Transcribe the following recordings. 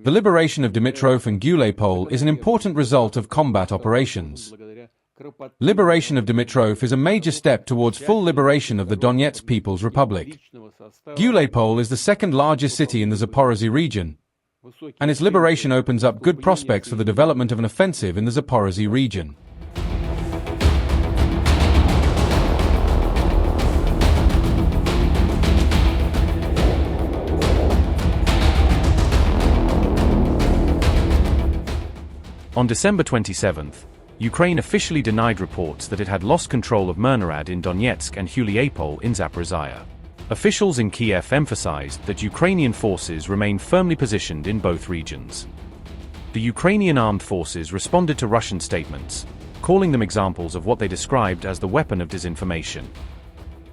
The liberation of Dmitrov and Huliaipole is an important result of combat operations. Liberation of Dmitrov is a major step towards full liberation of the Donetsk People's Republic. Huliaipole is the second largest city in the Zaporizhzhia region, and its liberation opens up good prospects for the development of an offensive in the Zaporizhzhia region. On December 27th, Ukraine officially denied reports that it had lost control of Myrnohrad in Donetsk and Huliaipole in Zaporizhzhia. Officials in Kiev emphasized that Ukrainian forces remain firmly positioned in both regions. The Ukrainian armed forces responded to Russian statements, calling them examples of what they described as the weapon of disinformation.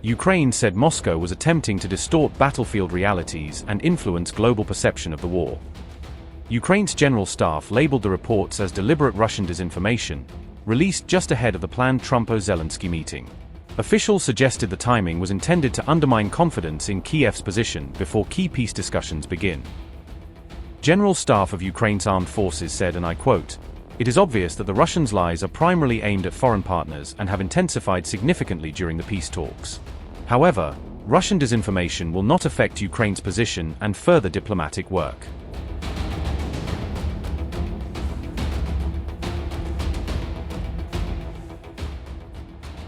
Ukraine said Moscow was attempting to distort battlefield realities and influence global perception of the war. Ukraine's general staff labeled the reports as deliberate Russian disinformation, released just ahead of the planned Trump-Zelensky meeting. Officials suggested the timing was intended to undermine confidence in Kiev's position before key peace discussions begin. General Staff of Ukraine's armed forces said, and I quote, "It is obvious that the Russians' lies are primarily aimed at foreign partners and have intensified significantly during the peace talks. However, Russian disinformation will not affect Ukraine's position and further diplomatic work."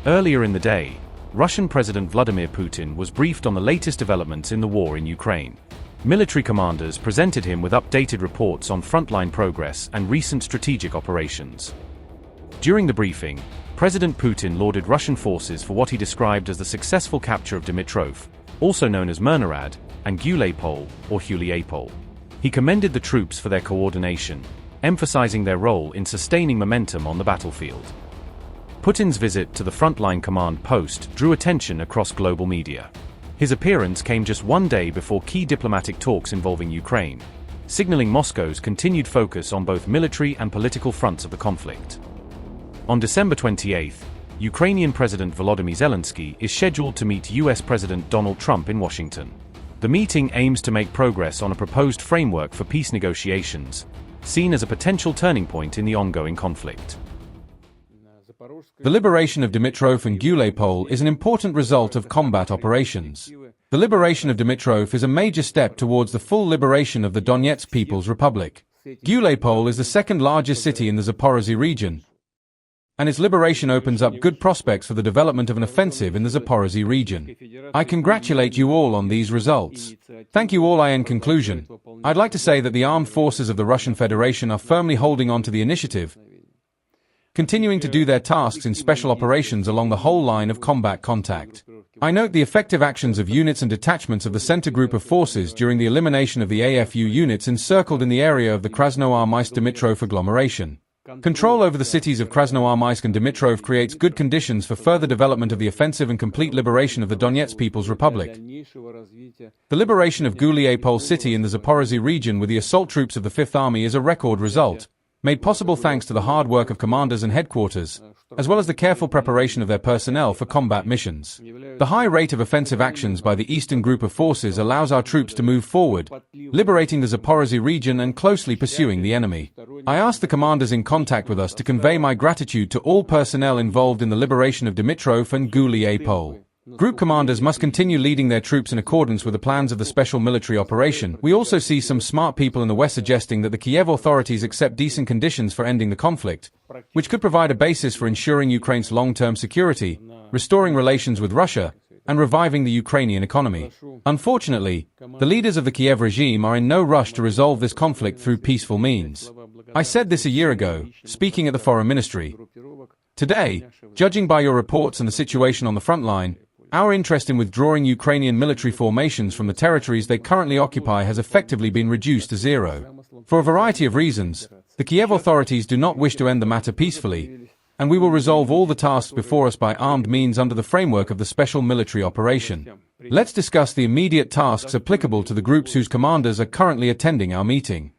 Earlier in the day, Russian President Vladimir Putin was briefed on the latest developments in the war in Ukraine. Military commanders presented him with updated reports on frontline progress and recent strategic operations. During the briefing, President Putin lauded Russian forces for what he described as the successful capture of Dmitrov, also known as Myrnohrad, and Huliaipole. He commended the troops for their coordination, emphasizing their role in sustaining momentum on the battlefield. Putin's visit to the frontline command post drew attention across global media. His appearance came just one day before key diplomatic talks involving Ukraine, signaling Moscow's continued focus on both military and political fronts of the conflict. On December 28th, Ukrainian President Volodymyr Zelensky is scheduled to meet US President Donald Trump in Washington. The meeting aims to make progress on a proposed framework for peace negotiations, seen as a potential turning point in the ongoing conflict. The liberation of Dmitrov and Huliaipole is an important result of combat operations. The liberation of Dmitrov is a major step towards the full liberation of the Donetsk People's Republic. Huliaipole is the second largest city in the Zaporizhzhia region, and its liberation opens up good prospects for the development of an offensive in the Zaporizhzhia region. I congratulate you all on these results. Thank you all. In conclusion, I'd like to say that the armed forces of the Russian Federation are firmly holding on to the initiative, continuing to do their tasks in special operations along the whole line of combat contact. I note the effective actions of units and detachments of the center group of forces during the elimination of the AFU units encircled in the area of the Krasnoarmeysk-Dmitrov agglomeration. Control over the cities of Krasnoarmeysk and Dmitrov creates good conditions for further development of the offensive and complete liberation of the Donetsk People's Republic. The liberation of Huliaipole city in the Zaporizhzhia region with the assault troops of the Fifth Army is a record result, made possible thanks to the hard work of commanders and headquarters, as well as the careful preparation of their personnel for combat missions. The high rate of offensive actions by the Eastern Group of Forces allows our troops to move forward, liberating the Zaporizhzhia region and closely pursuing the enemy. I ask the commanders in contact with us to convey my gratitude to all personnel involved in the liberation of Dmitrov and Huliaipole. Group commanders must continue leading their troops in accordance with the plans of the special military operation. We also see some smart people in the West suggesting that the Kiev authorities accept decent conditions for ending the conflict, which could provide a basis for ensuring Ukraine's long-term security, restoring relations with Russia, and reviving the Ukrainian economy. Unfortunately, the leaders of the Kiev regime are in no rush to resolve this conflict through peaceful means. I said this a year ago, speaking at the Foreign Ministry. Today, judging by your reports and the situation on the front line, our interest in withdrawing Ukrainian military formations from the territories they currently occupy has effectively been reduced to zero. For a variety of reasons, the Kiev authorities do not wish to end the matter peacefully, and we will resolve all the tasks before us by armed means under the framework of the special military operation. Let's discuss the immediate tasks applicable to the groups whose commanders are currently attending our meeting.